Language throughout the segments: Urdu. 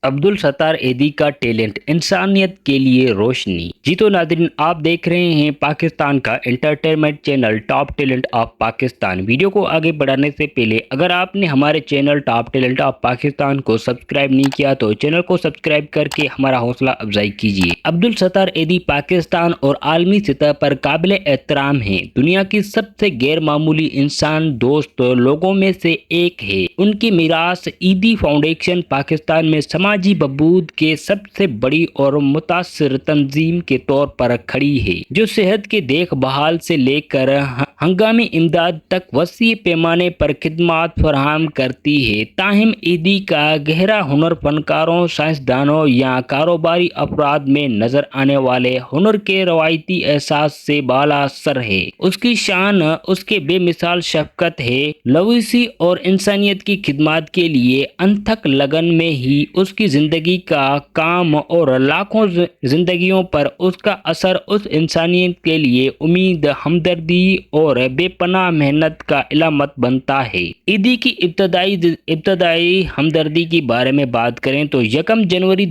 عبدالستار ایدھی کا ٹیلنٹ انسانیت کے لیے روشنی۔ جی تو ناظرین، آپ دیکھ رہے ہیں پاکستان کا entertainment channel top talent of Pakistan. Video کو آگے بڑھانے سے پہلے اگر آپ نے ہمارے channel top talent of Pakistan کو سبسکرائب نہیں کیا تو چینل کو سبسکرائب کر کے ہمارا حوصلہ افزائی کیجیے۔ عبدالستار ایدھی پاکستان اور عالمی سطح پر قابل احترام ہیں۔ دنیا کی سب سے غیر معمولی انسان دوست لوگوں میں سے ایک ہے۔ ان کی میراث ایدھی فاؤنڈیشن پاکستان میں سماجی بہبود کے سب سے بڑی اور متاثر تنظیم کے طور پر کھڑی ہے، جو صحت کے دیکھ بھال سے لے کر ہنگامی امداد تک وسیع پیمانے پر خدمات فراہم کرتی ہے۔ تاہم ایدھی کا گہرا ہنر فنکاروں، سائنسدانوں یا کاروباری افراد میں نظر آنے والے ہنر کے روایتی احساس سے بالا سر ہے۔ اس کی شان اس کے بے مثال شفقت ہے۔ لویسی اور انسانیت کی خدمات کے لیے انتھک لگن میں ہی اس کی زندگی کا کام اور لاکھوں زندگیوں پر اس کا اثر اس انسانیت کے لیے امید، ہمدردی اور بے پناہ محنت کا علامت بنتا ہے۔ ایدھی کی ابتدائی ہمدردی کے بارے میں بات کریں تو یکم جنوری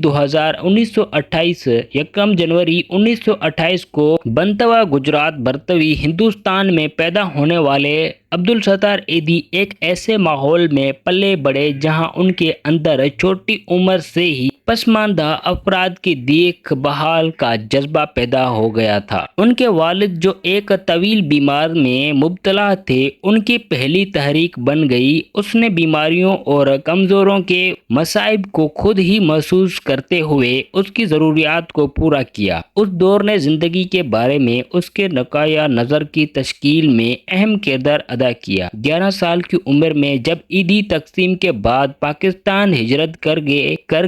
1928 کو بنتوا، گجرات، برطانوی ہندوستان میں پیدا ہونے والے عبدالستار ایدھی ایک ایسے ماحول میں پلے بڑھے جہاں ان کے اندر چھوٹی عمر سے ہی پسماندہ افراد کی دیکھ بھال کا جذبہ پیدا ہو گیا تھا۔ ان کے والد جو ایک طویل بیماری میں مبتلا تھے، ان کی پہلی تحریک بن گئی۔ اس نے بیماریوں اور کمزوروں کے مصائب کو خود ہی محسوس کرتے ہوئے اس کی ضروریات کو پورا کیا۔ اس دور نے زندگی کے بارے میں اس کے نقطۂ نظر کی تشکیل میں اہم کردار ادا کیا۔ 11 سال کی عمر میں جب ایدھی تقسیم کے بعد پاکستان ہجرت کر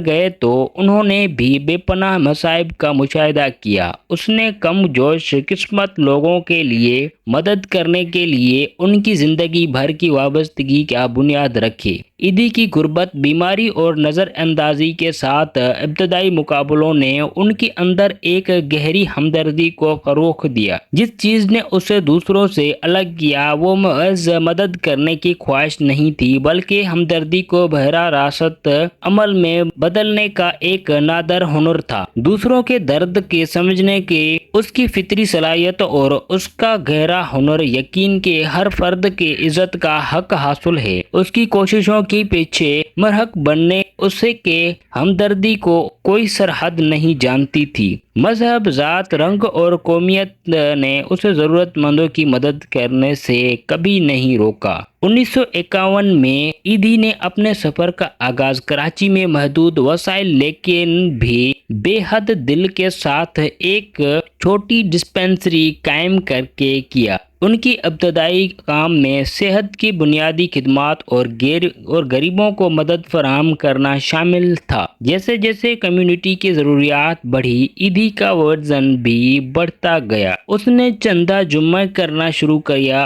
گئے تو انہوں نے بھی بے پناہ مصائب کا مشاہدہ کیا۔ اس نے کم جوش قسمت لوگوں کے لیے مدد کرنے کے لیے ان کی زندگی بھر کی وابستگی کا بنیاد رکھی۔ ایدھی کی غربت، بیماری اور نظر اندازی کے ساتھ ابتدائی مقابلوں نے ان کے اندر ایک گہری ہمدردی کو فروغ دیا۔ جس چیز نے اسے دوسروں سے الگ کیا وہ محض مدد کرنے کی خواہش نہیں تھی، بلکہ ہمدردی کو براہ راست عمل میں بدلنے کا ایک نادر ہنر تھا۔ دوسروں کے درد کے سمجھنے کی اس کی فطری صلاحیت اور اس کا گہرا ہنر یقین کہ ہر فرد کی عزت کا حق حاصل ہے، اس کی کوششوں کے پیچھے مرہق بننے اسے کہ ہمدردی کو کوئی سرحد نہیں جانتی تھی۔ مذہب، ذات، رنگ اور قومیت نے اسے ضرورت مندوں کی مدد کرنے سے کبھی نہیں روکا۔ 1951 میں ایدھی نے اپنے سفر کا آغاز کراچی میں محدود وسائل لیکن بھی بے حد دل کے ساتھ ایک چھوٹی ڈسپنسری قائم کر کے کیا۔ ان کی ابتدائی کام میں صحت کی بنیادی خدمات اور غریبوں کو مدد فراہم کرنا شامل تھا۔ جیسے جیسے کمیونٹی کی ضروریات بڑھی، ایدھی کا وژن بھی بڑھتا گیا۔ اس نے چندہ جمع کرنا شروع کیا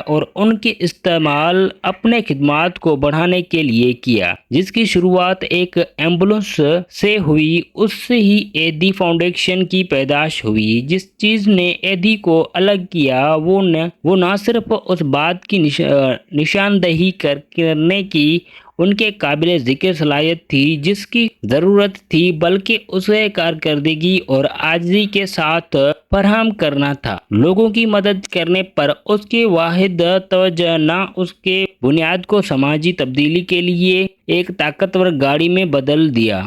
اور ان کے استعمال اپنے خدمات کو بڑھانے کے لیے کیا، جس کی شروعات ایک ایمبولینس سے ہوئی۔ اس سے ہی ایدھی فاؤنڈیشن کی پیدائش ہوئی۔ جس چیز نے ایدھی کو الگ کیا وہ نہ صرف اس بات کی نشاندہی کرنے کی ان کے قابل ذکر صلاحیت تھی جس کی ضرورت تھی، بلکہ اسے کارکردگی اور عاجزی کے ساتھ فراہم کرنا تھا۔ لوگوں کی مدد کرنے پر اس کی واحد توجہ نہ اس کے بنیاد کو سماجی تبدیلی کے لیے ایک طاقتور گاڑی میں بدل دیا۔